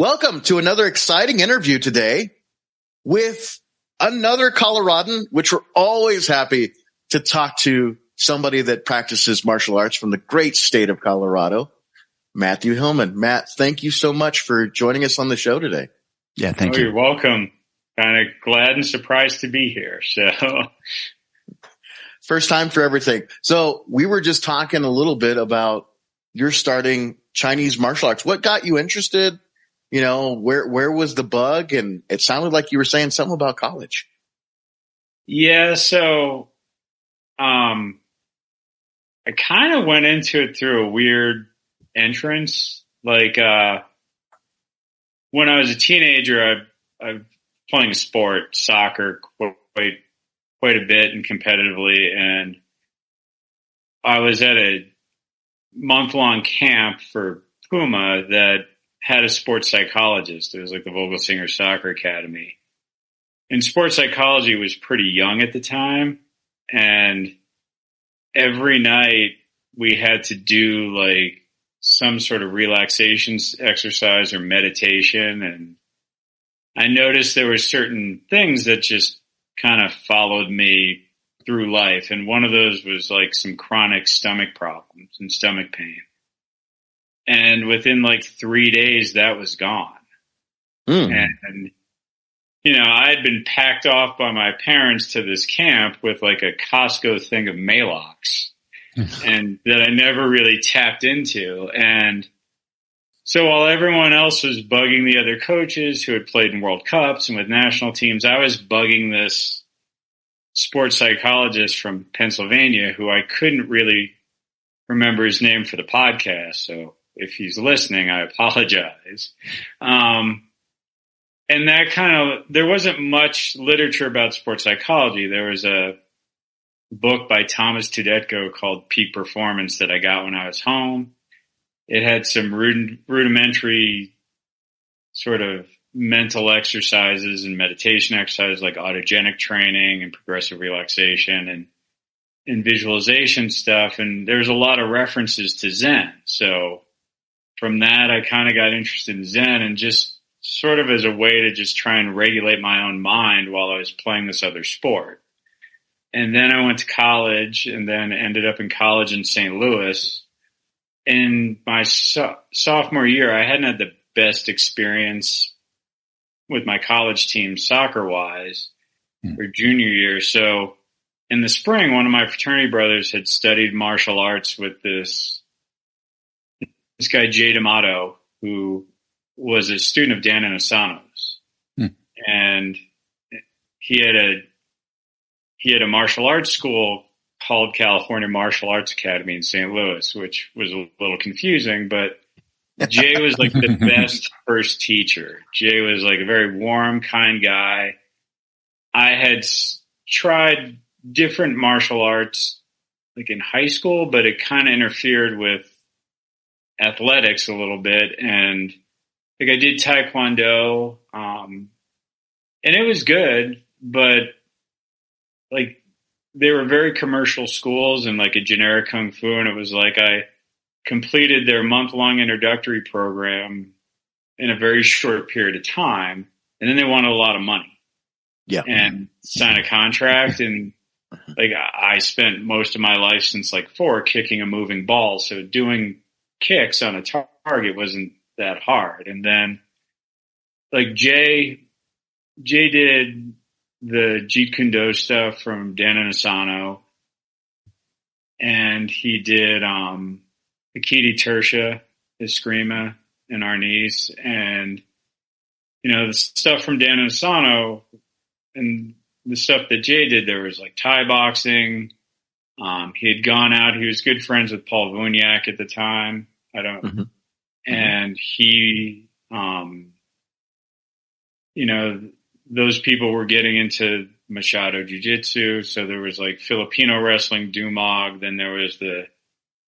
Welcome to another exciting interview today with another Coloradan, which we're always happy to talk to somebody that practices martial arts from the great state of Colorado, Matt Hillman. Matt, thank you so much for joining us on the show today. Yeah, thank you. You're welcome. Kind of glad and surprised to be here. So, first time for everything. So we were just talking a little bit about your starting Chinese martial arts. What got you interested? You know, where was the bug? And it sounded like you were saying something about college. Yeah. So, I kind of went into it through a weird entrance. Like, when I was a teenager, I was playing a sport, soccer, quite a bit and competitively. And I was at a month-long camp for Puma that had a sports psychologist. It was like the Vogelsinger Soccer Academy. And sports psychology was pretty young at the time. And every night we had to do like some sort of relaxation exercise or meditation. And I noticed there were certain things that just kind of followed me through life. And one of those was like some chronic stomach problems and stomach pain. And within like 3 days, that was gone. And, you know, I had been packed off by my parents to this camp with like a Costco thing of Maalox and that I never really tapped into. And so while everyone else was bugging the other coaches who had played in World Cups and with national teams, I was bugging this sports psychologist from Pennsylvania who I couldn't really remember his name for the podcast. So if he's listening, I apologize. And that there wasn't much literature about sports psychology. There was a book by Thomas Tudetko called Peak Performance that I got when I was home. It had some rudimentary sort of mental exercises and meditation exercises like autogenic training and progressive relaxation and visualization stuff. And there's a lot of references to Zen. So from that, I kind of got interested in Zen and just sort of as a way to just try and regulate my own mind while I was playing this other sport. And then I went to college and then ended up in college in St. Louis. In my sophomore year, I hadn't had the best experience with my college team soccer-wise or junior year. So in the spring, one of my fraternity brothers had studied martial arts with this guy, Jay D'Amato, who was a student of Dan Inosanto's. And he had a martial arts school called California Martial Arts Academy in St. Louis, which was a little confusing, but Jay was like the best first teacher. Jay was like a very warm, kind guy. I had tried different martial arts like in high school, but it kind of interfered with athletics a little bit. And like I did Taekwondo, and it was good, but like they were very commercial schools and like a generic Kung Fu. And it was like I completed their month-long introductory program in a very short period of time. And then they wanted a lot of money and sign a contract. And like I spent most of my life since like 4 kicking a moving ball. So doing kicks on a target wasn't that hard. And then like Jay did the Jeet Kune Do stuff from Dan Inosanto, and he did Akiti Tertia, Eskrima, and Arnis, and you know the stuff from Dan Inosanto and the stuff that Jay did. There was like Thai boxing. He had gone out. He was good friends with Paul Vuniak at the time. And he, you know, those people were getting into Machado Jiu-Jitsu. So there was like Filipino wrestling, Dumog. Then there was the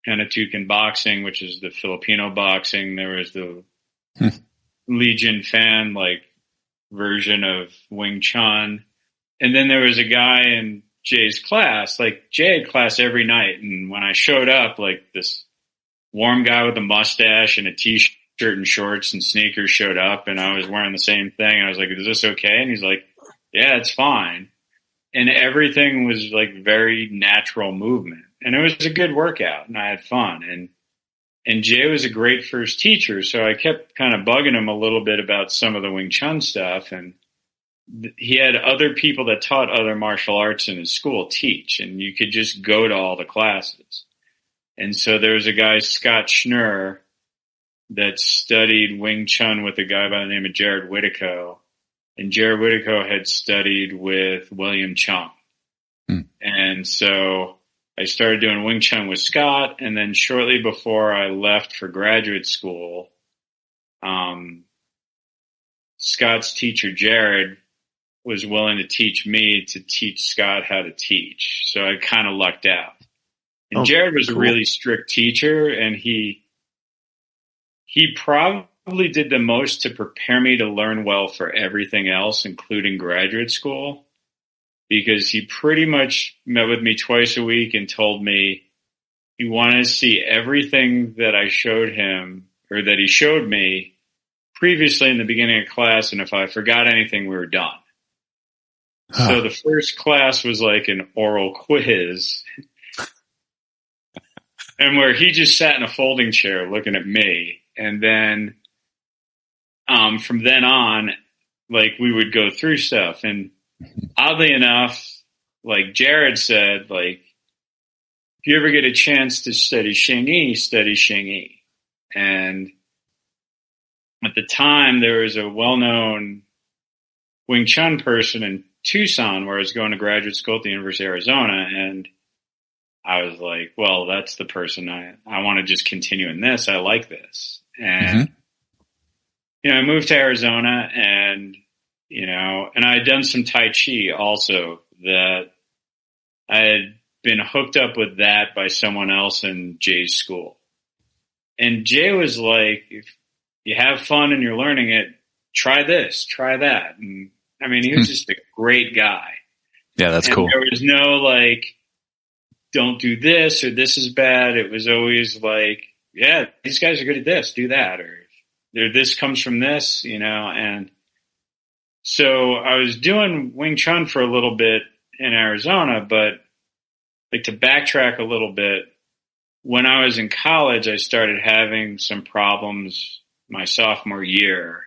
Panatukan boxing, which is the Filipino boxing. There was the Legion Fan, like version of Wing Chun. And then there was a guy in Jay's class, like Jay had class every night. And when I showed up, like this warm guy with a mustache and a t-shirt shirt and shorts and sneakers showed up, and I was wearing the same thing. I was like, is this okay? And he's like, yeah, it's fine. And everything was like very natural movement, and it was a good workout, and I had fun. And Jay was a great first teacher, so I kept kind of bugging him a little bit about some of the Wing Chun stuff. And he had other people that taught other martial arts in his school teach, and you could just go to all the classes. And so there was a guy, Scott Schnurr, that studied Wing Chun with a guy by the name of Jared Whittico. And Jared Whittico had studied with William Chung. And so I started doing Wing Chun with Scott. And then shortly before I left for graduate school, Scott's teacher, Jared, was willing to teach me to teach Scott how to teach. So I kind of lucked out. And Jared was a really strict teacher, and he probably did the most to prepare me to learn well for everything else, including graduate school, because he pretty much met with me twice a week and told me he wanted to see everything that I showed him, or that he showed me previously in the beginning of class. And if I forgot anything, we were done. So the first class was like an oral quiz, and where he just sat in a folding chair looking at me. And then from then on, like, we would go through stuff. And oddly enough, like Jared said, like, if you ever get a chance to study Xingyi, study Xingyi. And at the time, there was a well-known Wing Chun person in Tucson where I was going to graduate school at the University of Arizona. And I was like, well, that's the person I want to just continue in this. I like this. And, I moved to Arizona, and, and I had done some Tai Chi also, that I had been hooked up with that by someone else in Jay's school. And Jay was like, if you have fun and you're learning it, try this, try that. And I mean, he was just a great guy. Yeah, that's cool. There was no like, don't do this, or this is bad. It was always like, yeah, these guys are good at this, do that. Or this comes from this, and so I was doing Wing Chun for a little bit in Arizona, but like, to backtrack a little bit, when I was in college, I started having some problems my sophomore year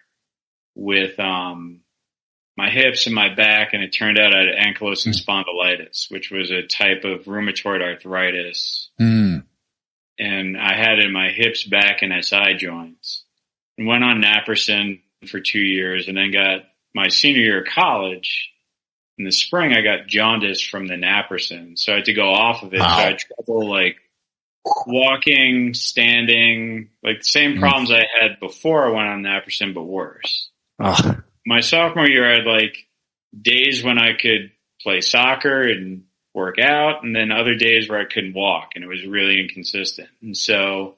with my hips and my back, and it turned out I had ankylosing spondylitis, which was a type of rheumatoid arthritis. And I had it in my hips, back, and SI joints. And went on naproxen for 2 years, and then got my senior year of college. In the spring, I got jaundice from the naproxen, so I had to go off of it. Wow. So I had trouble, like, walking, standing, like the same problems I had before I went on naproxen, but worse. My sophomore year, I had like days when I could play soccer and work out, and then other days where I couldn't walk, and it was really inconsistent. And so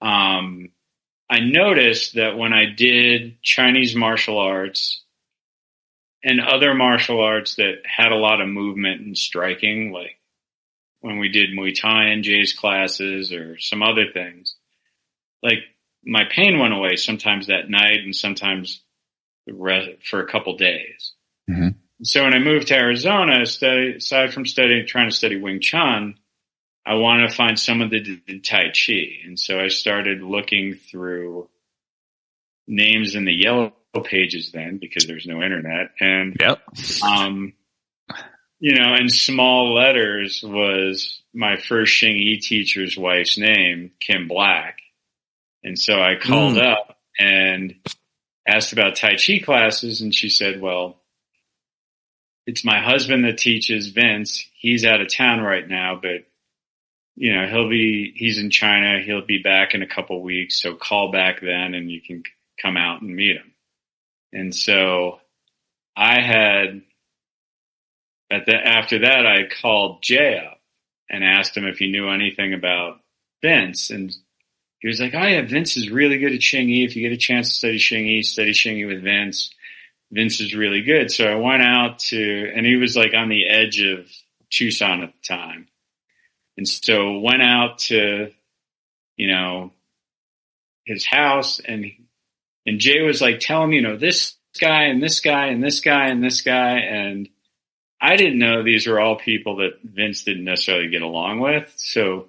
I noticed that when I did Chinese martial arts and other martial arts that had a lot of movement and striking, like when we did Muay Thai in Jay's classes or some other things, like, my pain went away sometimes that night and sometimes the rest for a couple days. So when I moved to Arizona, aside from trying to study Wing Chun, I wanted to find someone that did Tai Chi. And so I started looking through names in the yellow pages then, because there's no internet. And, in small letters was my first Xingyi teacher's wife's name, Kim Black. And so I called up and asked about Tai Chi classes, and she said, well, it's my husband that teaches, Vince. He's out of town right now, but he's in China. He'll be back in a couple weeks. So call back then and you can come out and meet him. And so I had, after that, I called Jay up and asked him if he knew anything about Vince. And he was like, oh yeah, Vince is really good at Xingyi. If you get a chance to study Xingyi with Vince. Vince is really good. So I went out and he was like on the edge of Tucson at the time. And so went out to, his house, and Jay was like, tell him, this guy and this guy and this guy and this guy. And I didn't know these were all people that Vince didn't necessarily get along with. So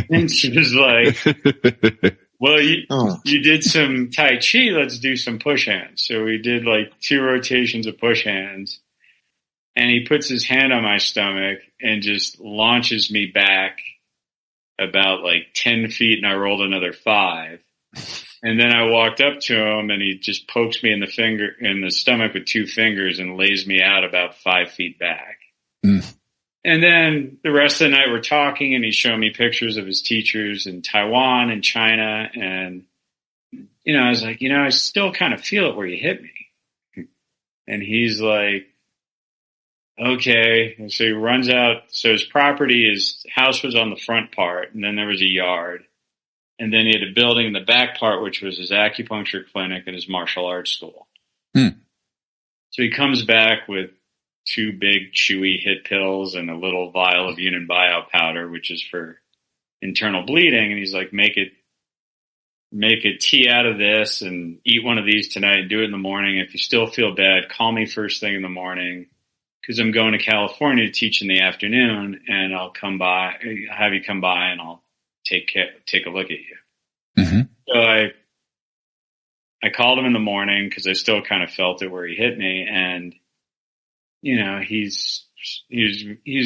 Vince was like, well, you did some Tai Chi, let's do some push hands. So we did like 2 rotations of push hands, and he puts his hand on my stomach and just launches me back about like 10 feet, and I rolled another 5. And then I walked up to him, and he just pokes me in the stomach with 2 fingers and lays me out about 5 feet back. And then the rest of the night we're talking, and he's showing me pictures of his teachers in Taiwan and China. And, I was like, I still kind of feel it where you hit me. And he's like, okay. And so he runs out. So his house was on the front part, and then there was a yard. And then he had a building in the back part, which was his acupuncture clinic and his martial arts school. So he comes back with 2 big chewy HIT pills and a little vial of Yunnan Bio powder, which is for internal bleeding. And he's like, make a tea out of this and eat one of these tonight and do it in the morning. If you still feel bad, call me first thing in the morning, because I'm going to California to teach in the afternoon, and I'll have you come by, and I'll take a look at you. So I called him in the morning because I still kind of felt it where he hit me. And, he's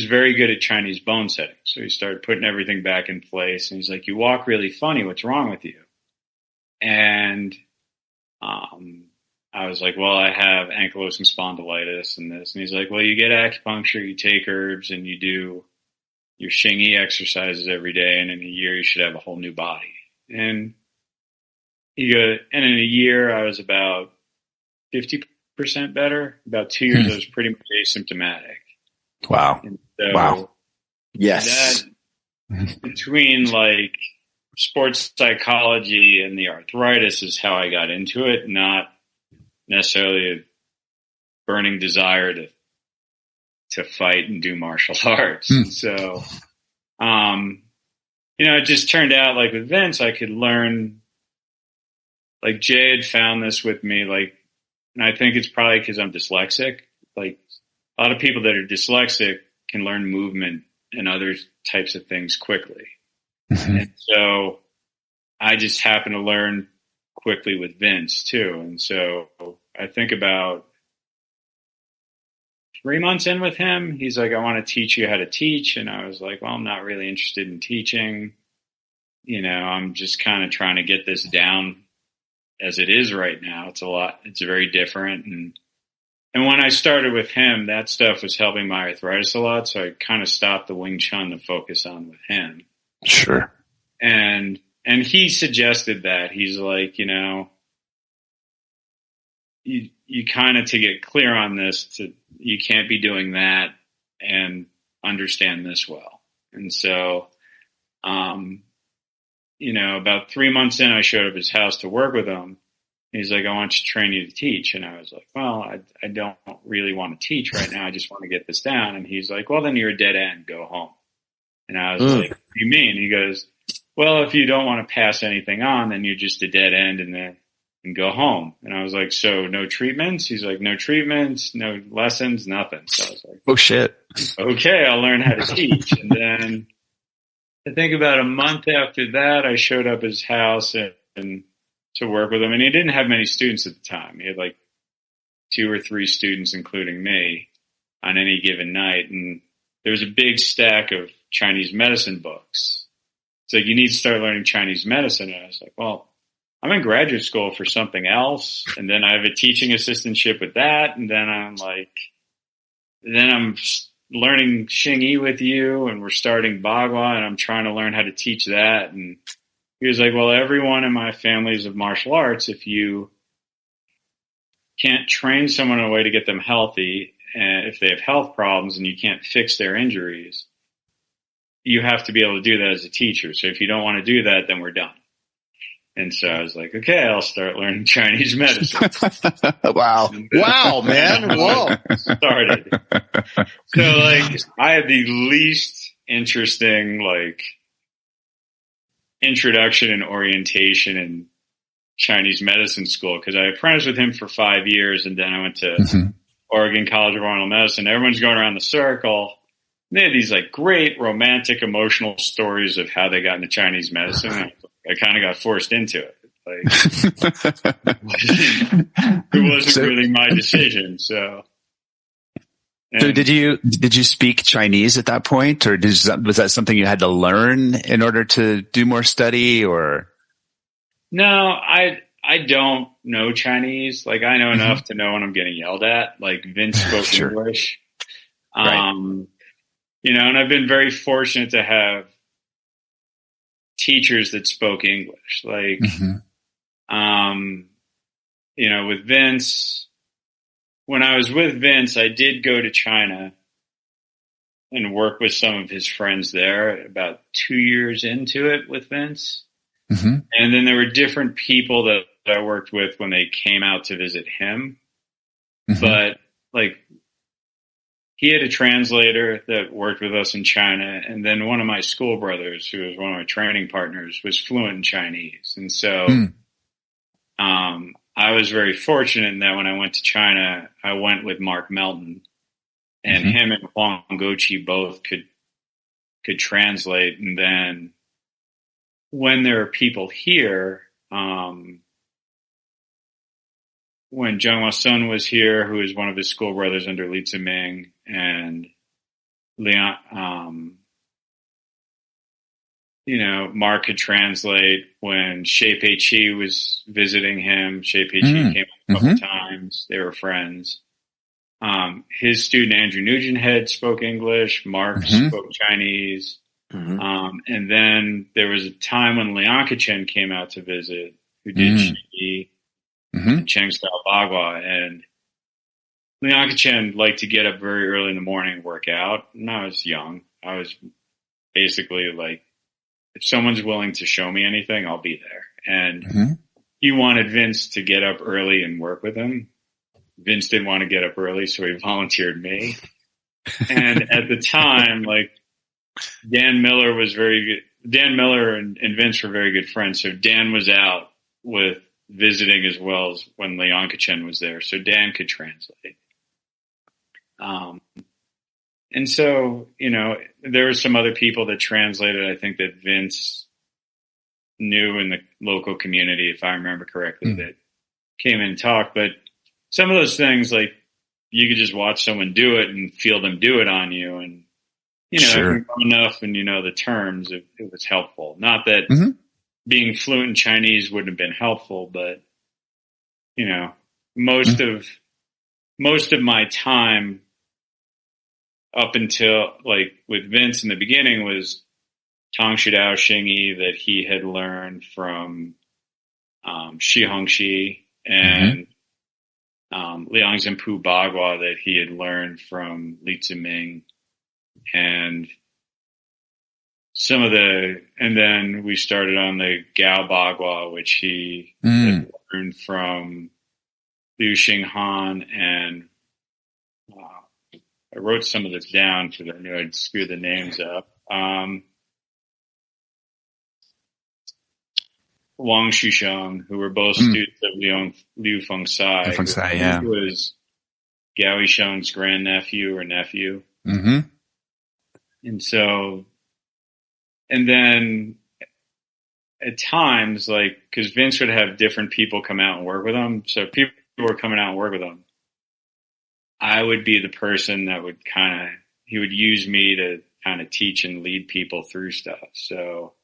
very good at Chinese bone setting. So he started putting everything back in place, and he's like, you walk really funny. What's wrong with you? And, I was like, well, I have ankylosing spondylitis and this. And he's like, well, you get acupuncture, you take herbs, and you do your Xingyi exercises every day, and in a year you should have a whole new body. And and in a year I was about 50% better. About 2 years I was pretty much asymptomatic. Wow. And so wow. Yes. Between like sports psychology and the arthritis is how I got into it, not necessarily a burning desire to fight and do martial arts. So, it just turned out like with Vince, I could learn, like Jay had found this with me, like, and I think it's probably because I'm dyslexic. Like a lot of people that are dyslexic can learn movement and other types of things quickly. And so I just happened to learn quickly with Vince too. And so I think about 3 months in with him, he's like, I want to teach you how to teach. And I was like, well, I'm not really interested in teaching. I'm just kind of trying to get this down as it is right now. It's very different. And when I started with him, that stuff was helping my arthritis a lot. So I kind of stopped the Wing Chun to focus on with him. Sure. And he suggested that. He's like, you kind of, to get clear on this, you can't be doing that and understand this well. And so, about 3 months in, I showed up at his house to work with him. He's like, I want to train you to teach. And I was like, well, I don't really want to teach right now. I just want to get this down. And he's like, well, then you're a dead end. Go home. And I was like, what do you mean? He goes, well, if you don't want to pass anything on, then you're just a dead end and go home. And I was like, so no treatments? He's like, no treatments, no lessons, nothing. So I was like, oh shit. Okay, I'll learn how to teach. And then I think about a month after that, I showed up at his house and to work with him. And he didn't have many students at the time. He had like 2 or 3 students, including me, on any given night. And there was a big stack of Chinese medicine books. It's like, you need to start learning Chinese medicine. And I was like, well, I'm in graduate school for something else. And then I have a teaching assistantship with that. And then I'm learning Xingyi with you, and we're starting Bagua, and I'm trying to learn how to teach that. And he was like, well, everyone in my family is of martial arts. If you can't train someone in a way to get them healthy, and if they have health problems and you can't fix their injuries, you have to be able to do that as a teacher. So if you don't want to do that, then we're done. And so I was like, okay, I'll start learning Chinese medicine. Wow. Wow, man. Whoa. Started. So like, I had the least interesting, like, introduction and orientation in Chinese medicine school, because I apprenticed with him for 5 years, and then I went to Oregon College of Oriental Medicine. Everyone's going around the circle. They had these like great romantic, emotional stories of how they got into Chinese medicine. I kind of got forced into it. Like, it wasn't really my decision. So did you speak Chinese at that point, or was that something you had to learn in order to do more study? Or no, I don't know Chinese. Like, I know enough to know when I'm getting yelled at. Like, Vince spoke English. Right. You know, and I've been very fortunate to have teachers that spoke English. Like, you know, with Vince, when I was with Vince, I did go to China and work with some of his friends there about 2 years into it with Vince. And then there were different people that I worked with when they came out to visit him. But like, he had a translator that worked with us in China. And then one of my school brothers, who was one of my training partners, was fluent in Chinese. And so, I was very fortunate in that when I went to China, I went with Mark Melton, and him and Huang Goqi both could translate. And then when there are people here, when Zhang Hua-sun was here, who is one of his school brothers under Li Ziming, and Leon, you know, Mark could translate. When Shei Pei Chi was visiting him, Shei Pei Chi came a couple times. They were friends. His student, Andrew Nugent spoke English. Mark spoke Chinese. And then there was a time when Liang Chen came out to visit, who did Xingyi and Cheng style Bagua. And Liang Chen liked to get up very early in the morning and work out. And I was young. I was basically like, if someone's willing to show me anything, I'll be there. And he wanted Vince to get up early and work with him. Vince didn't want to get up early, so he volunteered me. And at the time, like, Dan Miller was very good. Dan Miller and Vince were very good friends. So Dan was out with visiting as well as when Liang Chen was there. So Dan could translate. And so, you know, there were some other people that translated. I think that Vince knew in the local community, if I remember correctly, that came in and talked. But some of those things, like, you could just watch someone do it and feel them do it on you. And, you know, if you know enough and you know the terms, it was helpful. Not that being fluent in Chinese wouldn't have been helpful, but, you know, most of my time up until, like, with Vince in the beginning was Tang Sho Tao Xingyi that he had learned from Shi Hongxi, and Liang Zhenpu Bagua that he had learned from Li Ziming, and and then we started on the Gao Bagua, which he had learned from Liu Xinghan, and I wrote some of this down because I knew I'd screw the names up. Wang Shusheng, who were both students of Liu Fengsai. Who was Gao Yisheng's grandnephew or nephew. And so, and then at times, like, because Vince would have different people come out and work with him. So if people were coming out and work with him, I would be the person that would he would use me to kind of teach and lead people through stuff. So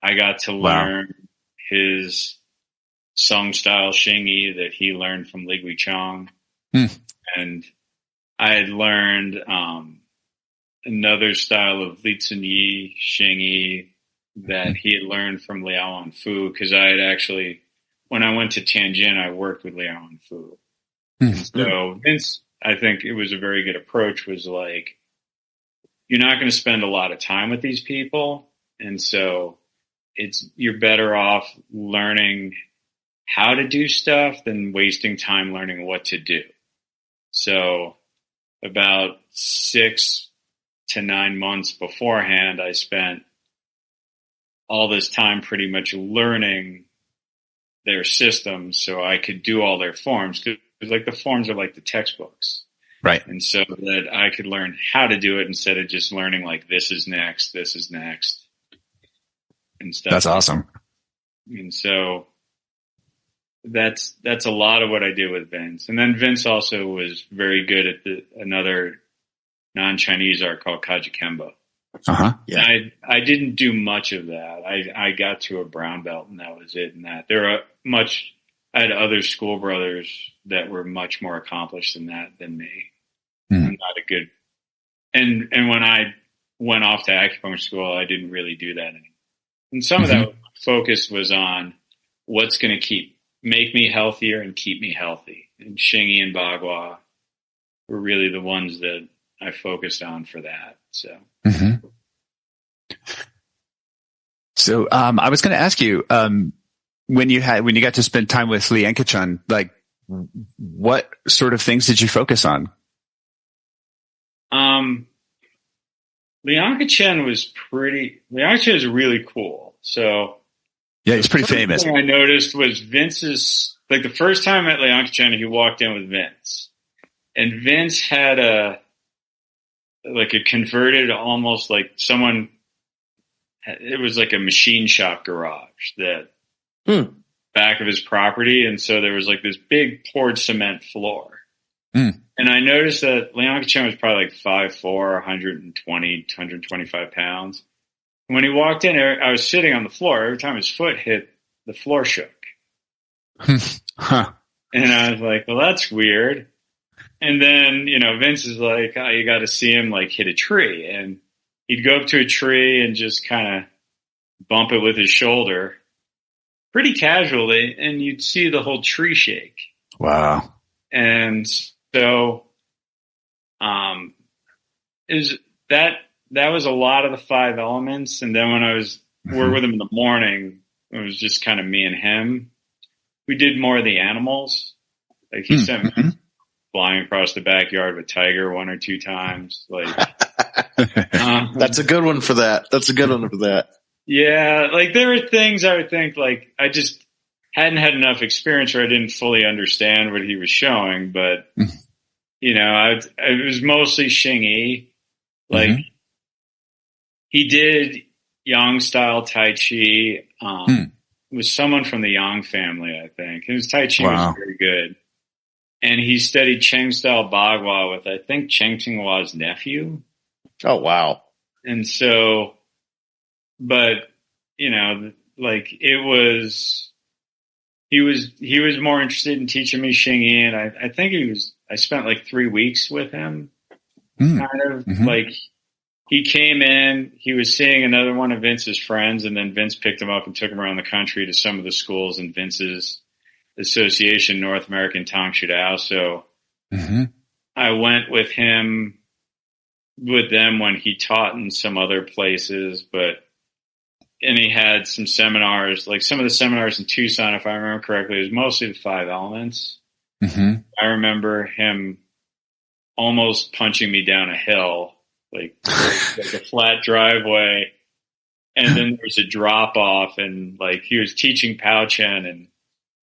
I got to learn his Song style Xingyi that he learned from Li Guichang. And I had learned another style of Li Zunyi Xingyi that he had learned from Liao Anfu, because I had actually, when I went to Tianjin, I worked with Liao Anfu. So Vince, I think it was a very good approach, was like, you're not going to spend a lot of time with these people. And so you're better off learning how to do stuff than wasting time learning what to do. So about 6 to 9 months beforehand, I spent all this time pretty much learning their systems so I could do all their forms. Because like the forms are like the textbooks. Right. And so that I could learn how to do it instead of just learning like this is next and stuff. That's awesome. And so that's a lot of what I did with Vince. And then Vince also was very good at another non-Chinese art called Kajukenbo. Yeah. I didn't do much of that. I got to a brown belt and that was it. And that I had other school brothers that were much more accomplished in that than me. I'm not a good, and when I went off to acupuncture school, I didn't really do that anymore. And some of that focus was on what's going to make me healthier and keep me healthy. And Xingyi and Bagua were really the ones that I focused on for that. So. So, I was going to ask you, when you got to spend time with Liang-Chen, like, what sort of things did you focus on? Liang-Chen was really cool. So yeah, he's pretty famous. The thing I noticed was Vince's, like the first time at Liang-Chen, he walked in with Vince, and Vince had a converted, almost like someone, it was like a machine shop garage that back of his property. And so there was like this big poured cement floor. And I noticed that Liang-Chen was probably like 5'4", 120, 125 pounds. And when he walked in, I was sitting on the floor. Every time his foot hit, the floor shook. And I was like, well, that's weird. And then, Vince is like, oh, you got to see him like hit a tree. And he'd go up to a tree and just kind of bump it with his shoulder pretty casually. And you'd see the whole tree shake. Wow. And so, that was a lot of the 5 elements. And then when I was working with him in the morning, it was just kind of me and him. We did more of the animals. Like he sent me flying across the backyard with Tiger 1 or 2 times. Like, that's a good one for that. Yeah. Like there were things I would think like, I just hadn't had enough experience or I didn't fully understand what he was showing, but it was mostly Xingyi. Like he did Yang style Tai Chi, with someone from the Yang family, I think. His Tai Chi was very good. And he studied Cheng style Bagua with, I think, Cheng Tsinghua's nephew. Oh, wow. And so, but, like it was, he was more interested in teaching me Xingyi. And I think I spent like 3 weeks with him. Kind of like he came in, he was seeing another one of Vince's friends, and then Vince picked him up and took him around the country to some of the schools in Vince's association, North American Tang Sho Tao. So I went with them when he taught in some other places, and he had some seminars, like some of the seminars in Tucson, if I remember correctly, it was mostly the 5 elements. I remember him almost punching me down a hill, like a flat driveway. And then there was a drop off and like he was teaching Pao Chen and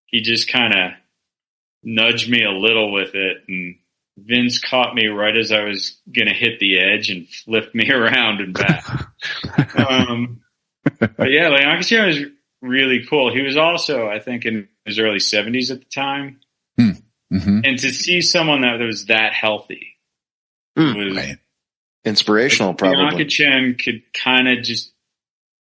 he just kind of nudged me a little with it. And Vince caught me right as I was going to hit the edge and flipped me around and back. But yeah, Liang-Chen was really cool. He was also, I think, in his early 70s at the time. And to see someone that was that healthy was inspirational, probably. Liang-Chen could kind of just,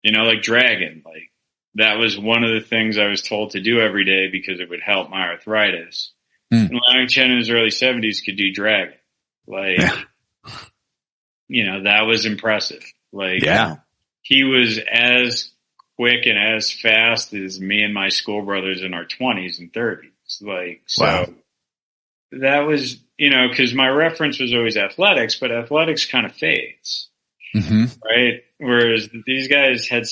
like dragon. Like that was one of the things I was told to do every day because it would help my arthritis. And Liang-Chen in his early 70s could do dragon. Like, that was impressive. Like, he was as quick and as fast as me and my school brothers in our 20s and 30s. Like, so that was, cause my reference was always athletics, but athletics kind of fades, right? Whereas these guys had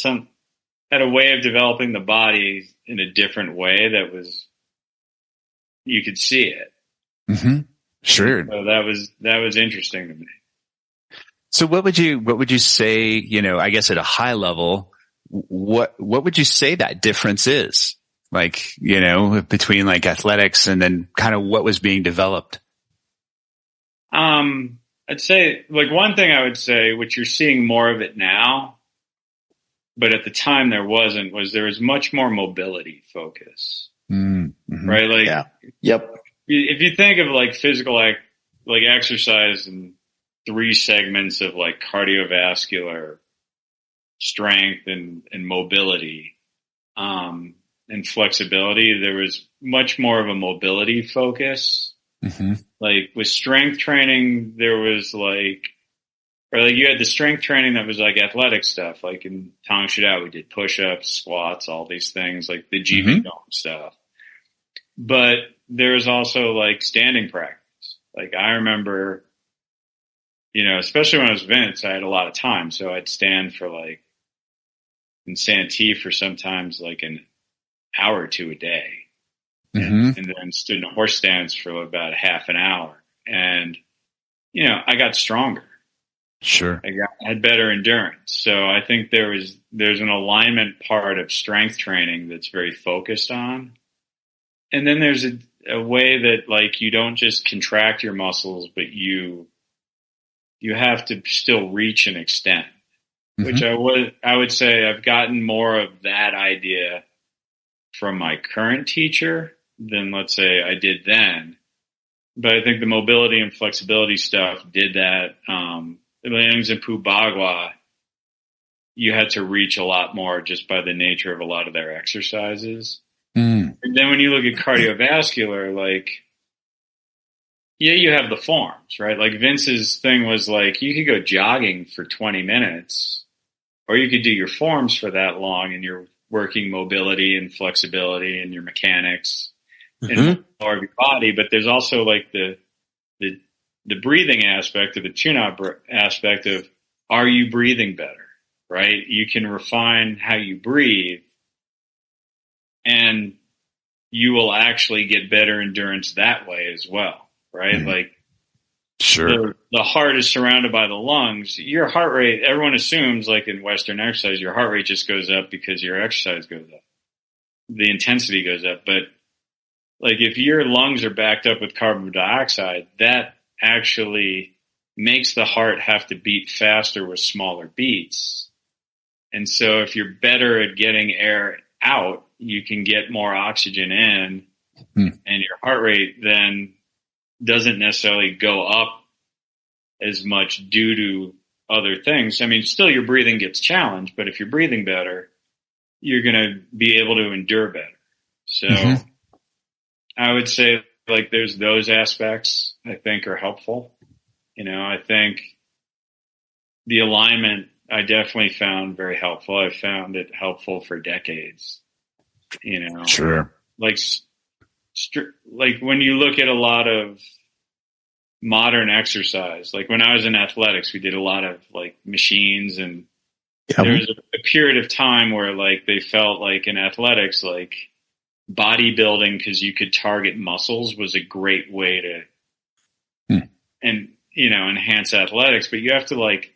a way of developing the body in a different way that was, you could see it. Sure. So that was interesting to me. So what would you say, I guess at a high level, what would you say that difference is? Like, between like athletics and then kind of what was being developed? I'd say like one thing I would say, which you're seeing more of it now, but at the time there wasn't, was there was much more mobility focus, right? Like, yeah. Yep. If you think of like physical, like exercise and 3 segments of like cardiovascular, strength and mobility, and flexibility, there was much more of a mobility focus. Like with strength training, there was like you had the strength training that was like athletic stuff. Like in Tang Sho Tao, we did push-ups, squats, all these things, like the Jiva stuff. But there was also like standing practice. Like I remember, especially when I was Vince, I had a lot of time. So I'd stand for like in Santee for sometimes like an hour or 2 a day. And then stood in a horse stance for about half an hour. And, I got stronger. Sure. I had better endurance. So I think there's an alignment part of strength training that's very focused on. And then there's a way that like you don't just contract your muscles, but you have to still reach and extend, which I would say I've gotten more of that idea from my current teacher than let's say I did then. But I think the mobility and flexibility stuff did that. Bagua, you had to reach a lot more just by the nature of a lot of their exercises. And then when you look at cardiovascular, like, yeah, you have the forms, right? Like Vince's thing was like, you could go jogging for 20 minutes or you could do your forms for that long and you're working mobility and flexibility and your mechanics and more of your body. But there's also like the breathing aspect of the tune-up aspect of, are you breathing better, right? You can refine how you breathe and you will actually get better endurance that way as well, right? Like, sure. The heart is surrounded by the lungs. Your heart rate, everyone assumes like in Western exercise, your heart rate just goes up because your exercise goes up. The intensity goes up. But like if your lungs are backed up with carbon dioxide, that actually makes the heart have to beat faster with smaller beats. And so if you're better at getting air out, you can get more oxygen in and your heart rate then doesn't necessarily go up as much due to other things. I mean, still your breathing gets challenged, but if you're breathing better, you're going to be able to endure better. So I would say like there's those aspects I think are helpful. I think the alignment I definitely found very helpful. I found it helpful for decades. Sure. Like when you look at a lot of modern exercise, like when I was in athletics, we did a lot of like machines and there was a period of time where like they felt like in athletics, like bodybuilding, because you could target muscles was a great way to enhance athletics, but you have to like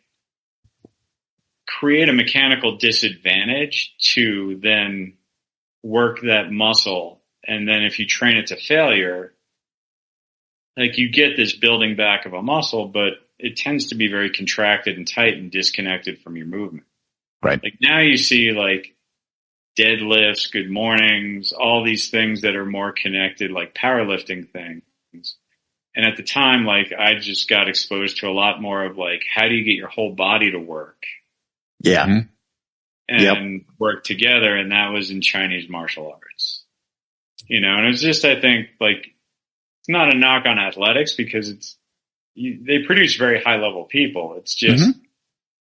create a mechanical disadvantage to then work that muscle. And then if you train it to failure, like you get this building back of a muscle, but it tends to be very contracted and tight and disconnected from your movement. Right. Like now you see like deadlifts, good mornings, all these things that are more connected, like powerlifting things. And at the time, like I just got exposed to a lot more of like, how do you get your whole body to work? Yeah. And work together. And that was in Chinese martial arts, and it's just, I think like, it's not a knock on athletics because they produce very high level people. It's just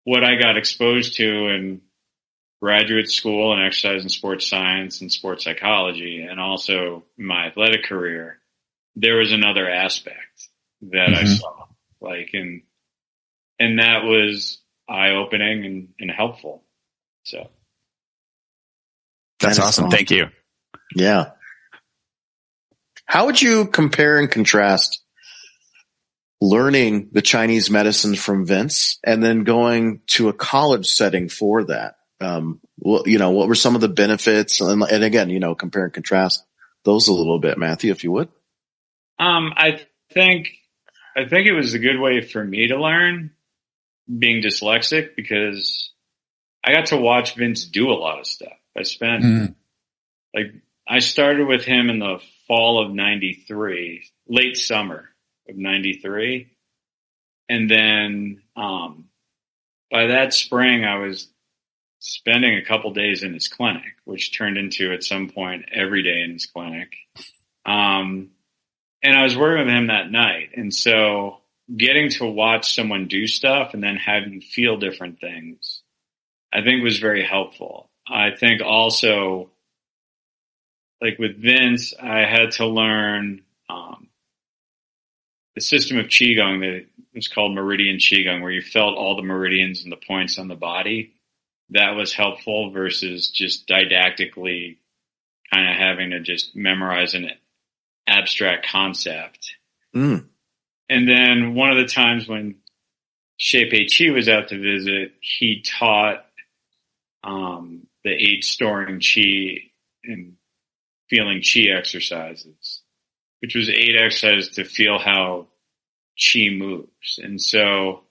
what I got exposed to in graduate school and exercise and sports science and sports psychology. And also my athletic career, there was another aspect that I saw like, and that was eye opening and helpful. So that's awesome. Thank you. Yeah. How would you compare and contrast learning the Chinese medicine from Vince and then going to a college setting for that? what were some of the benefits? And again, compare and contrast those a little bit, Matthew, if you would. I think it was a good way for me to learn, being dyslexic, because I got to watch Vince do a lot of stuff. I started with him in the fall of 93, late summer of 93. And then, by that spring, I was spending a couple days in his clinic, which turned into at some point every day in his clinic. And I was working with him that night. And so getting to watch someone do stuff and then having you feel different things, I think was very helpful. I think also, like with Vince, I had to learn the system of Qigong that was called Meridian Qigong, where you felt all the meridians and the points on the body. That was helpful versus just didactically kind of having to just memorize an abstract concept. And then one of the times when M.C.O.M was out to visit, he taught the 8 storing Qi and feeling Qi exercises, which was 8 exercises to feel how Qi moves. And so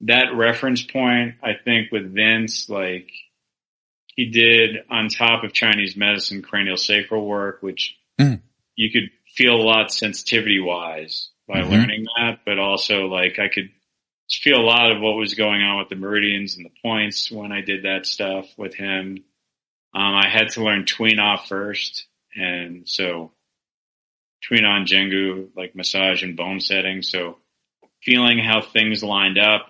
that reference point, I think with Vince, like he did on top of Chinese medicine, cranial sacral work, which you could feel a lot sensitivity wise by learning that, but also like I could feel a lot of what was going on with the meridians and the points when I did that stuff with him. I had to learn Tween off first. And so Tween on Jengu, like massage and bone setting. So feeling how things lined up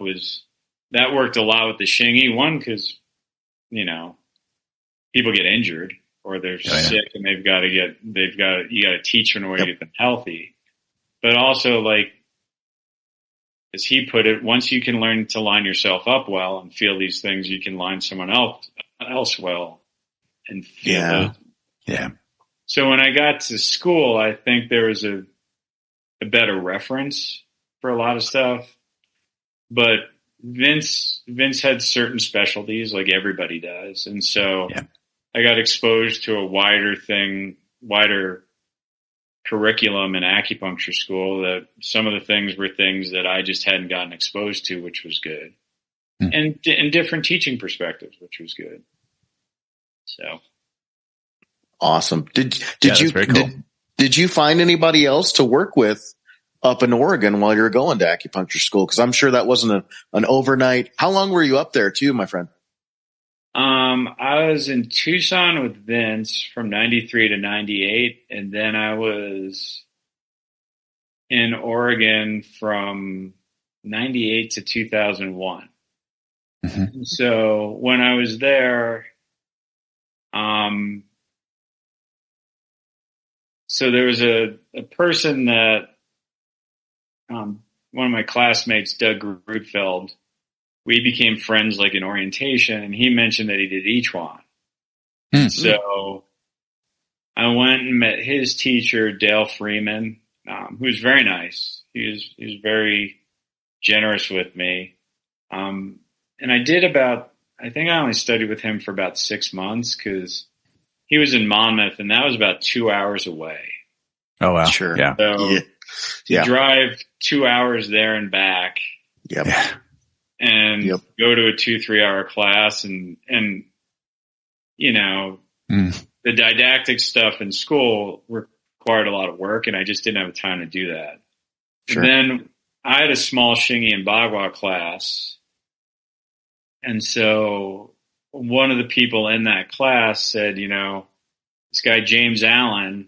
that worked a lot with the Xingyi one, because, people get injured or they're sick and you got to teach them a way to get them healthy. But also, like, as he put it, once you can learn to line yourself up well and feel these things, you can line someone else well and feel those. Yeah. So when I got to school, I think there was a better reference for a lot of stuff. But Vince had certain specialties like everybody does. And so I got exposed to a wider curriculum in acupuncture school, that some of the things were things that I just hadn't gotten exposed to, which was good. And different teaching perspectives, which was good. So. Awesome. Did you, very cool. did you find anybody else to work with up in Oregon while you were going to acupuncture school? Cause I'm sure that wasn't an overnight. How long were you up there too, my friend? I was in Tucson with Vince from 93 to 98. And then I was in Oregon from 98 to 2001. So when I was there, so there was a person that, one of my classmates, Doug Grutfeld, we became friends like in orientation, and he mentioned that he did I Ching. So I went and met his teacher, Dale Freeman, who's very nice. He was very generous with me. And I think I only studied with him for about 6 months, because he was in Monmouth, and that was about 2 hours away. Oh, wow. Sure. Yeah. So to drive 2 hours there and back. And go to a 2-3 hour class and the didactic stuff in school required a lot of work, and I just didn't have time to do that. Sure. And then I had a small Xingyi and Bagua class. And so one of the people in that class said, this guy, James Allen,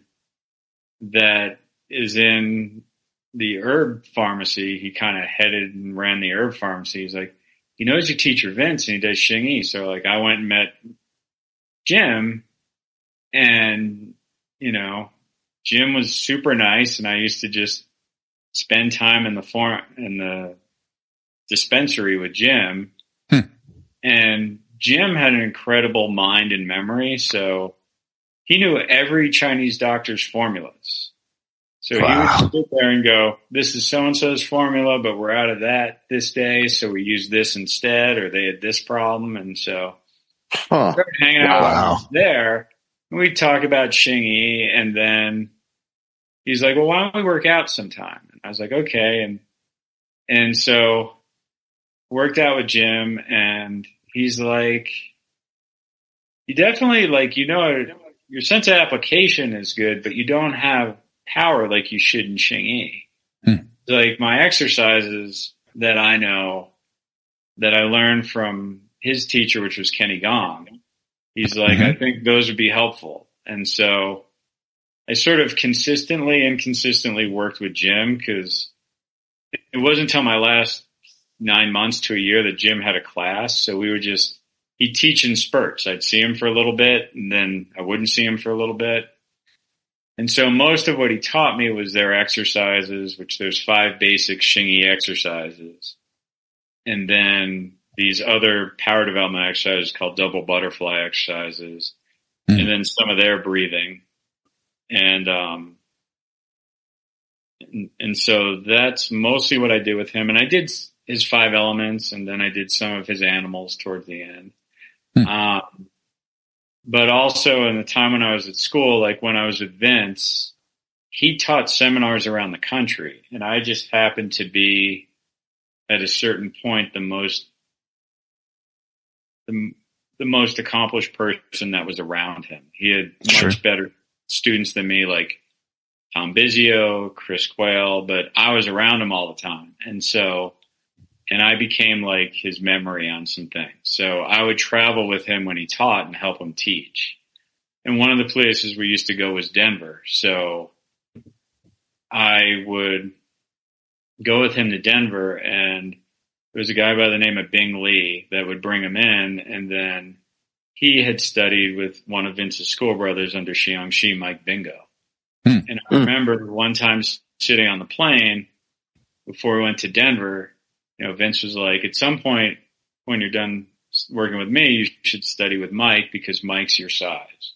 that is in the herb pharmacy, he kind of headed and ran the herb pharmacy. He's like, he knows your teacher Vince, and he does Xingyi. So like I went and met Jim, and Jim was super nice, and I used to just spend time in the dispensary with Jim. And Jim had an incredible mind and memory, so he knew every Chinese doctor's formulas. So he would sit there and go, this is so-and-so's formula, but we're out of that this day, so we use this instead, or they had this problem. And so Huh. Started hanging out when I was there, and we'd talk about Xingyi, and then he's like, well, why don't we work out sometime? And I was like, okay. And so worked out with Jim, and he's like, you definitely, like, your sense of application is good, but you don't have power like you should in Xingyi. Like, my exercises that I know that I learned from his teacher, which was Kenny Gong, he's like, I think those would be helpful. And so I sort of inconsistently worked with Jim, because it wasn't until my last 9 months to a year that Jim had a class. So he'd teach in spurts. I'd see him for a little bit, and then I wouldn't see him for a little bit. And so most of what he taught me was their exercises, which there's 5 basic Xingyi exercises. And then these other power development exercises called double butterfly exercises. And then some of their breathing. And so that's mostly what I did with him. And I did his 5 elements, and then I did some of his animals towards the end. But also in the time when I was at school, like when I was with Vince, he taught seminars around the country, and I just happened to be at a certain point the most accomplished person that was around him. He had much better students than me, like Tom Biggio, Chris Quayle, but I was around him all the time. And I became like his memory on some things. So I would travel with him when he taught and help him teach. And one of the places we used to go was Denver. So I would go with him to Denver, and there was a guy by the name of Bing Lee that would bring him in. And then he had studied with one of Vince's school brothers under Xiangxi, Mike Bingo. And I remember one time sitting on the plane before we went to Denver, Vince was like, at some point when you're done working with me, you should study with Mike, because Mike's your size.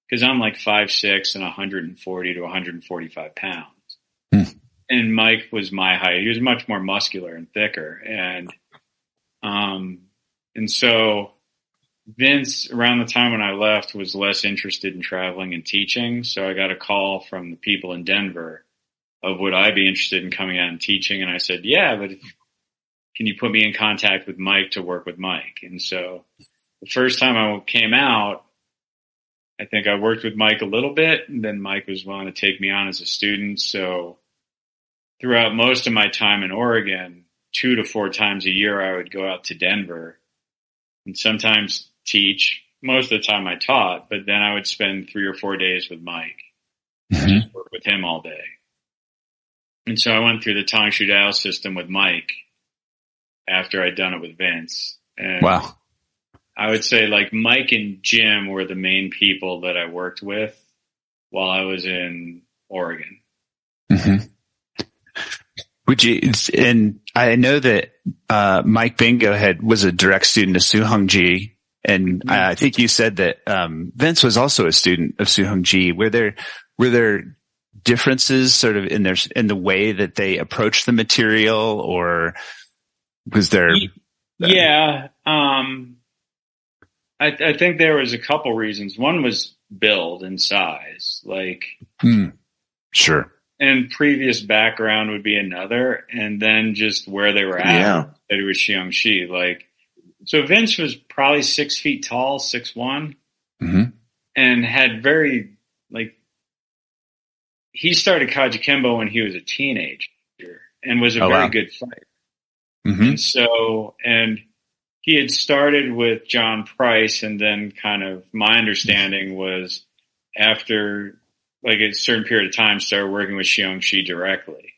Because I'm like 5'6" and 140 to 145 pounds. And Mike was my height. He was much more muscular and thicker. And so Vince, around the time when I left, was less interested in traveling and teaching. So I got a call from the people in Denver of, would I be interested in coming out and teaching? And I said, yeah, but can you put me in contact with Mike to work with Mike? And so the first time I came out, I think I worked with Mike a little bit, and then Mike was willing to take me on as a student. So throughout most of my time in Oregon, 2 to 4 times a year, I would go out to Denver and sometimes teach. Most of the time I taught, but then I would spend 3 or 4 days with Mike and just work with him all day. And so I went through the Tang Sho Tao system with Mike after I'd done it with Vince. And wow. I would say like Mike and Jim were the main people that I worked with while I was in Oregon. Would you, and I know that, Mike Bingo was a direct student of Suhongji. And I think you said that, Vince was also a student of Suhongji. Were there differences sort of in the way that they approached the material, or was there? Yeah. I think there was a couple reasons. One was build and size, like, sure. And previous background would be another, and then just where they were at. Yeah. It was Xiangxi. Like, so Vince was probably 6 feet tall, 6'1", and had very, like, he started Kajikembo when he was a teenager and was a very good fighter. And so, and he had started with John Price, and then kind of my understanding was after like a certain period of time started working with Xiangxi directly.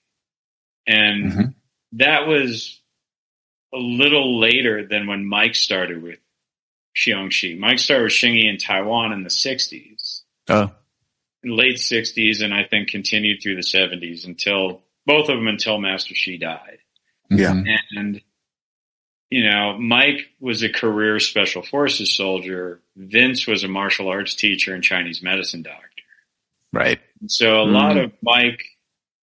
And that was a little later than when Mike started with Xiangxi. Mike started with Xingyi in Taiwan in the 60s. In the late 60s, and I think continued through the 70s until Master Shi died. Yeah. And, Mike was a career special forces soldier. Vince was a martial arts teacher and Chinese medicine doctor. Right. So a lot of Mike,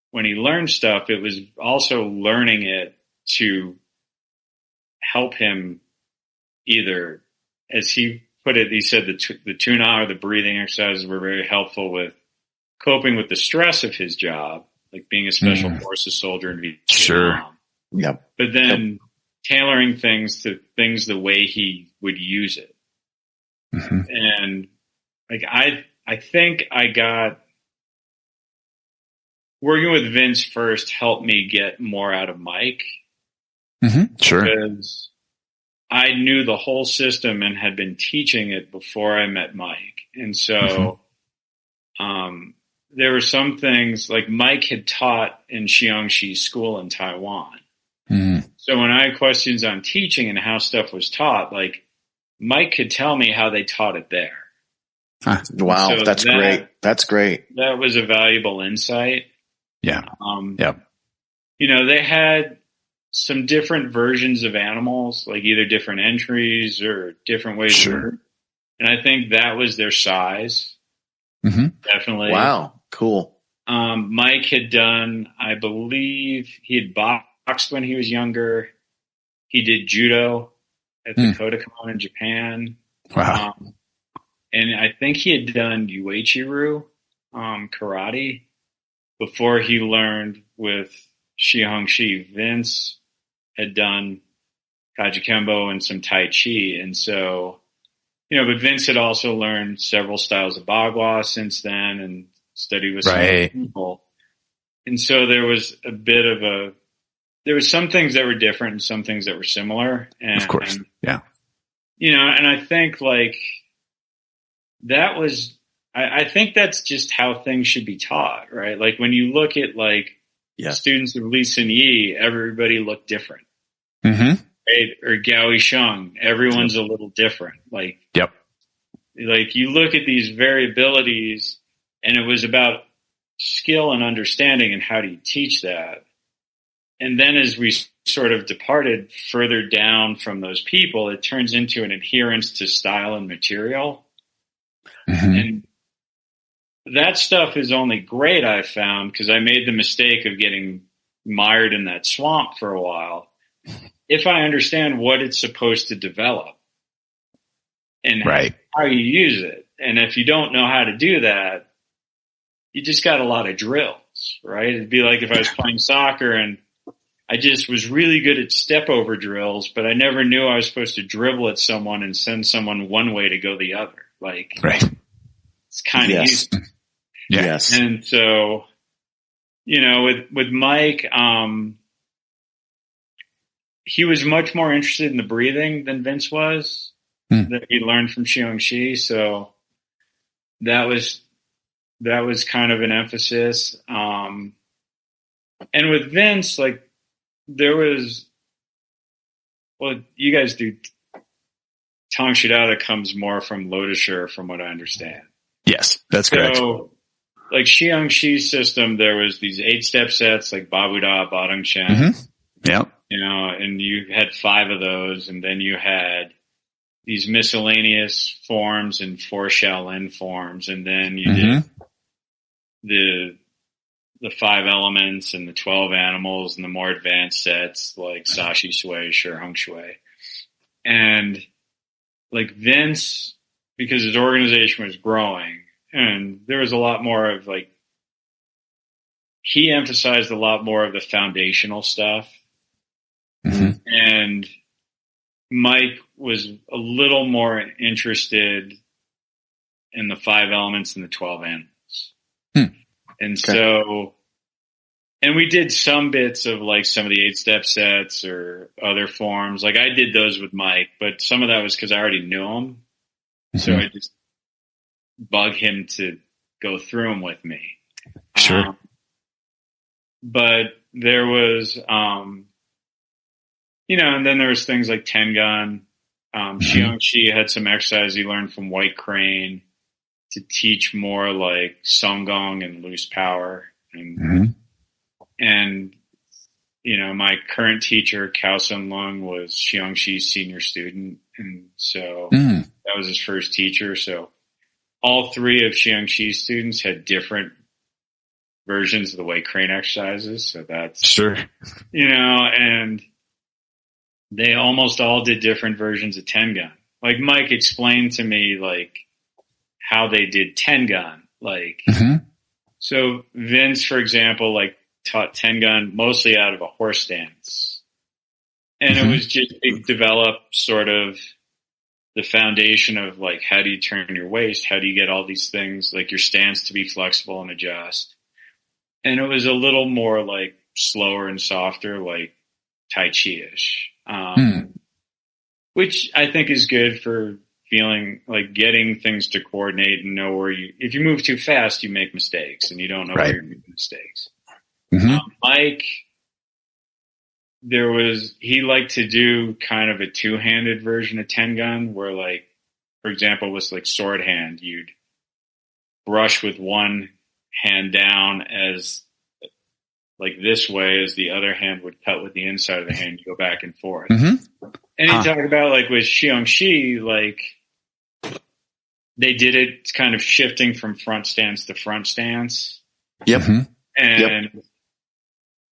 when he learned stuff, it was also learning it to help him either as he put it, he said the tuna or the breathing exercises were very helpful with coping with the stress of his job, like being a special forces soldier in Vietnam. Sure. Yep. But then tailoring things to things the way he would use it. Mm-hmm. And like, I think I got working with Vince first helped me get more out of Mike. Mm-hmm. Sure. Because I knew the whole system and had been teaching it before I met Mike. And so, there were some things like Mike had taught in Xiangxi school in Taiwan. Mm-hmm. So when I had questions on teaching and how stuff was taught, like Mike could tell me how they taught it there. Wow. So that's great. That's great. That was a valuable insight. Yeah. You know, they had some different versions of animals, like either different entries or different ways to move. And I think that was their size. Mm-hmm. Definitely. Wow. Cool. Mike had done, I believe he had boxed when he was younger. He did judo at the Kodokan in Japan. Wow. And I think he had done Uechi-Ryu, karate before he learned with Shihongshi. Vince had done Kajikembo and some Tai Chi. And so, you know, but Vince had also learned several styles of Bagua since then and studied with some other people. And so there was a bit of there was some things that were different and some things that were similar. And, of course. Yeah. You know, and I think like that was, I think that's just how things should be taught, right? Like when you look at like students of Li Xingyi, everybody looked different. Mm-hmm. Right? Or Gao Sheng, everyone's a little different. Like, like you look at these variabilities and it was about skill and understanding and how do you teach that? And then as we sort of departed further down from those people, it turns into an adherence to style and material. Mm-hmm. And that stuff is only great, I've found, because I made the mistake of getting mired in that swamp for a while. If I understand what it's supposed to develop and how you use it. And if you don't know how to do that, you just got a lot of drills, right? It'd be like if I was playing soccer and I just was really good at step over drills, but I never knew I was supposed to dribble at someone and send someone one way to go the other. Like, it's kind of easy. Yes. And so, you know, with Mike, he was much more interested in the breathing than Vince was, that he learned from Xiangxi. So that was kind of an emphasis. And with Vince, like there was, well, you guys do Tang Sho Tao that comes more from Lotusher from what I understand. Yes, that's correct. So like Xiangxi's system, there was these 8-step sets like Babuda, Badong Shen. Mm-hmm. Yep. You know, and you had 5 of those, and then you had these miscellaneous forms and 4 Shaolin forms, and then you did the 5 elements and the 12 animals and the more advanced sets like Sashi Sui, Shihong Shui. And like Vince, because his organization was growing, and there was a lot more of like, he emphasized a lot more of the foundational stuff. Mm-hmm. And Mike was a little more interested in the 5 elements and the 12 animals. And so, and we did some bits of like some of the 8-step sets or other forms. Like I did those with Mike, but some of that was because I already knew him. Mm-hmm. So I just bug him to go through them with me. Sure. But there was, you know, and then there was things like Tengun. Xiangxi had some exercise he learned from White Crane to teach more like Songgong and loose power. And, and you know, my current teacher, Cao Sun Lung, was Xiangxi's senior student. And so that was his first teacher. So all 3 of Xiangxi's students had different versions of the White Crane exercises. So that's, you know, and they almost all did different versions of Tengun. like Mike explained to me like how they did Tengun. Like, so Vince, for example, like taught Tengun mostly out of a horse stance. And it was just, it developed sort of the foundation of like, how do you turn your waist? How do you get all these things, like your stance to be flexible and adjust? And it was a little more like slower and softer, like Tai Chi-ish, which I think is good for feeling like getting things to coordinate and know where if you move too fast, you make mistakes and you don't know where you're making mistakes. Mike, he liked to do kind of a two-handed version of Tengun where like, for example, with like sword hand, you'd brush with one hand down as like this way as the other hand would cut with the inside of the hand, you go back and forth. And you talk about like with Xiongxi, like they did it kind of shifting from front stance to front stance. And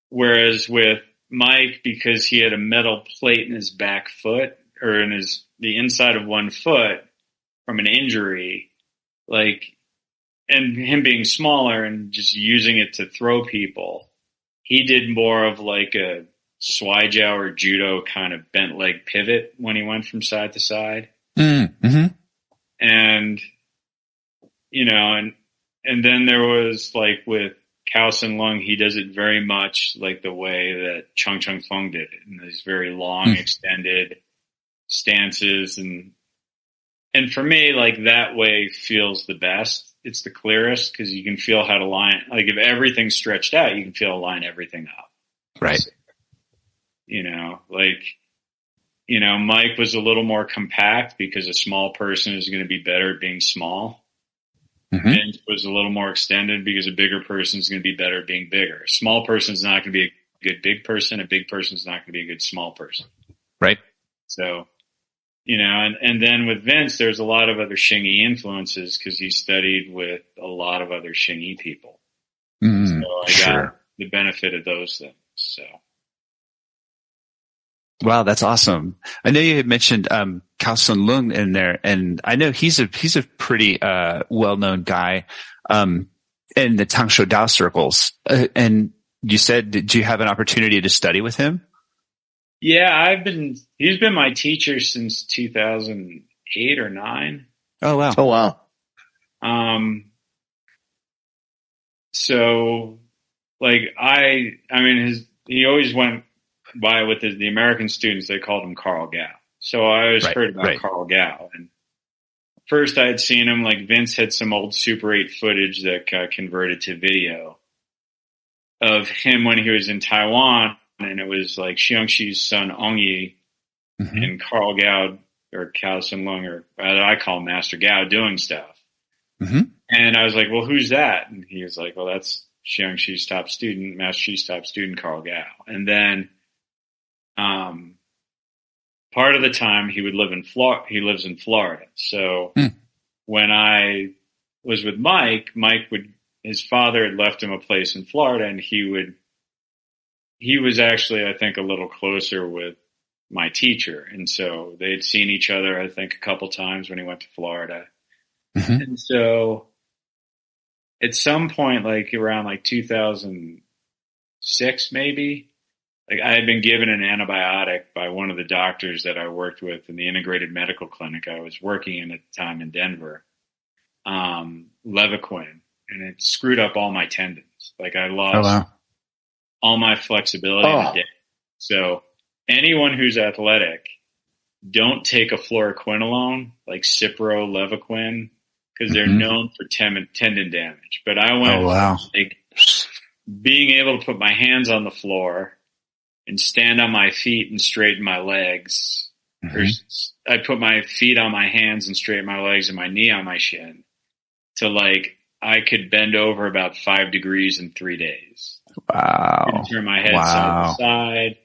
whereas with Mike, because he had a metal plate in his back foot or in the inside of one foot from an injury, like, and him being smaller and just using it to throw people, he did more of like a Swijiao or judo kind of bent leg pivot when he went from side to side. And, you know, and then there was like with Kao Sin Lung, he does it very much like the way that Chung Chung Feng did it, in these very long, extended stances. And for me, like that way feels the best. It's the clearest because you can feel how to line, like if everything's stretched out, you can feel line everything up. Right. So, you know, like, you know, Mike was a little more compact because a small person is going to be better at being small. Vince was a little more extended because a bigger person is going to be better at being bigger. A small person is not going to be a good big person. A big person is not going to be a good small person. Right. So, you know, and then with Vince, there's a lot of other Xingyi influences because he studied with a lot of other Xingyi people. So I got the benefit of those things. So. Wow, that's awesome. I know you had mentioned Kao Sun Lung in there, and I know he's a pretty well-known guy in the Tang Sho Tao circles. And you said, did you have an opportunity to study with him? Yeah, he's been my teacher since 2008 or 9. Oh wow. Oh wow. So like I mean he always went by with the American students, they called him Carl Gao. So I always heard about Carl Gao. And first I had seen him, like Vince had some old Super 8 footage that got converted to video of him when he was in Taiwan. And it was like Xiongxi's son, Ongyi, and Carl Gao, or Kao Sin Lung, or I call him Master Gao, doing stuff. And I was like, well, who's that? And he was like, well, that's Xiongxi's top student, Master Xi's top student, Carl Gao. And then, part of the time he would live in Florida. He lives in Florida. So when I was with Mike his father had left him a place in Florida, and he was actually, I think, a little closer with my teacher. And so they had seen each other, I think, a couple times when he went to Florida. And so at some point, like around like 2006, maybe, like I had been given an antibiotic by one of the doctors that I worked with in the integrated medical clinic I was working in at the time in Denver, Levaquin, and it screwed up all my tendons. Like I lost all my flexibility in the day. So anyone who's athletic, don't take a fluoroquinolone like Cipro, Levaquin, because they're known for tendon damage. But I went like being able to put my hands on the floor and stand on my feet and straighten my legs. Or I put my feet on my hands and straighten my legs and my knee on my shin to like I could bend over about 5 degrees in 3 days. Wow. And turn my head side to side.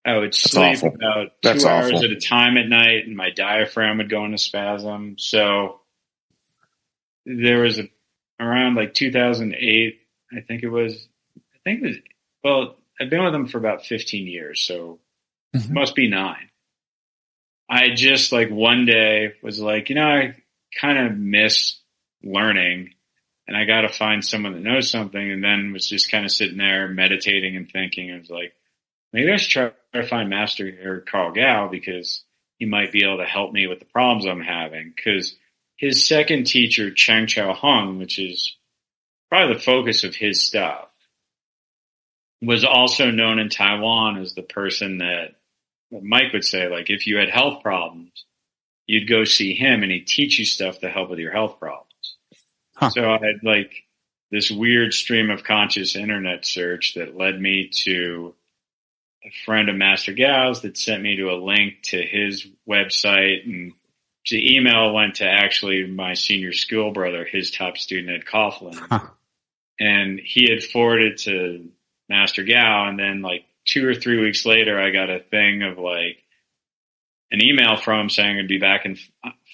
I would sleep about 2 hours at a time at night, and my diaphragm would go into spasm. So there was around like 2008, I think it was, well, I've been with him for about 15 years, so it must be 9. I just like one day was like, I kind of miss learning and I got to find someone that knows something. And then was just kind of sitting there meditating and thinking. I was like, maybe I should try to find Master or Carl Gao because he might be able to help me with the problems I'm having. Because his second teacher, Cheng Chao Hung, which is probably the focus of his stuff, was also known in Taiwan as the person that Mike would say, like, if you had health problems, you'd go see him and he'd teach you stuff to help with your health problems. Huh. So I had like this weird stream of conscious internet search that led me to a friend of Master Gao's that sent me to a link to his website, and the email went to actually my senior school brother, his top student at Coughlin. Huh. And he had forwarded to Master Gao, and then like 2 or 3 weeks later, I got a thing of like an email from him saying I'd be back in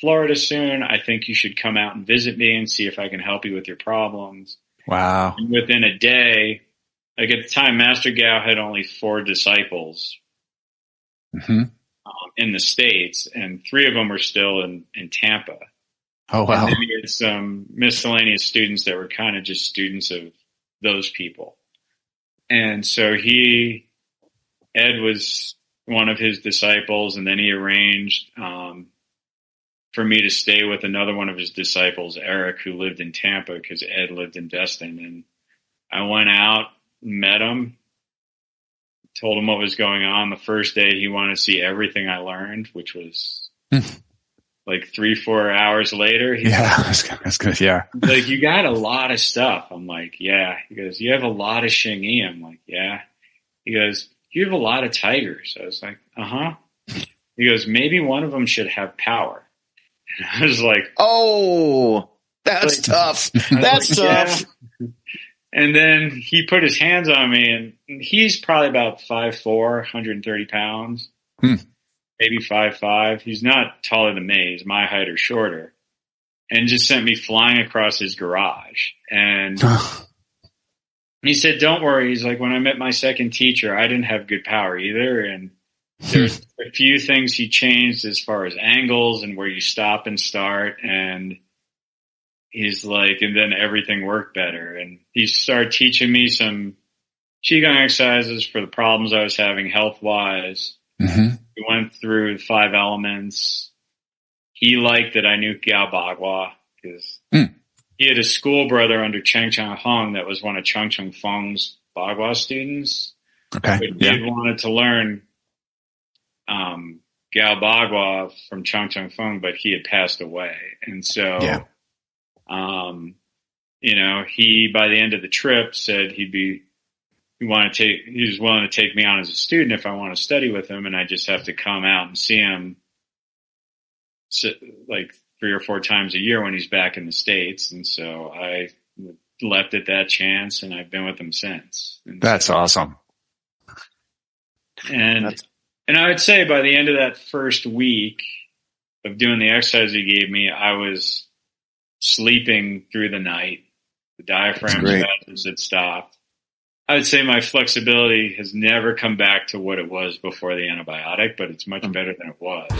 Florida soon. I think you should come out and visit me and see if I can help you with your problems. Wow. And within a day, like at the time, Master Gao had only 4 disciples in the States, and 3 of them were still in Tampa. Oh, wow. And then he had some miscellaneous students that were kind of just students of those people. And so Ed was one of his disciples, and then he arranged for me to stay with another one of his disciples, Eric, who lived in Tampa because Ed lived in Destin. And I went out, met him, told him what was going on. The first day he wanted to see everything I learned, which was like 3-4 hours later. That's good. Yeah. Like, you got a lot of stuff. I'm like, yeah. He goes, you have a lot of Xingyi. I'm like, yeah. He goes, you have a lot of tigers. I was like, uh-huh. He goes, maybe one of them should have power. And I was like, oh, that's tough. That's tough. Yeah. And then he put his hands on me, and he's probably about 5'4", 130 pounds, maybe 5'5". He's not taller than me. He's my height or shorter, and just sent me flying across his garage. And he said, don't worry. He's like, when I met my second teacher, I didn't have good power either. And there's a few things he changed as far as angles and where you stop and start. And he's like, and then everything worked better. And he started teaching me some Qigong exercises for the problems I was having health-wise. We went through the 5 elements. He liked that I knew Gao Bagua because he had a school brother under Cheng Chao Hung that was one of Cheng Cheng Feng's Bagua students. Okay. But he had wanted to learn Gao Bagua from Cheng Cheng Feng, but he had passed away. And so, he, by the end of the trip, said he was willing to take me on as a student if I want to study with him, and I just have to come out and see him like 3 or 4 times a year when he's back in the States. And so I leapt at that chance, and I've been with him since. And that's awesome. And I would say by the end of that first week of doing the exercise he gave me, I was sleeping through the night. The diaphragm spasms had stopped. I would say my flexibility has never come back to what it was before the antibiotic, but it's much better than it was.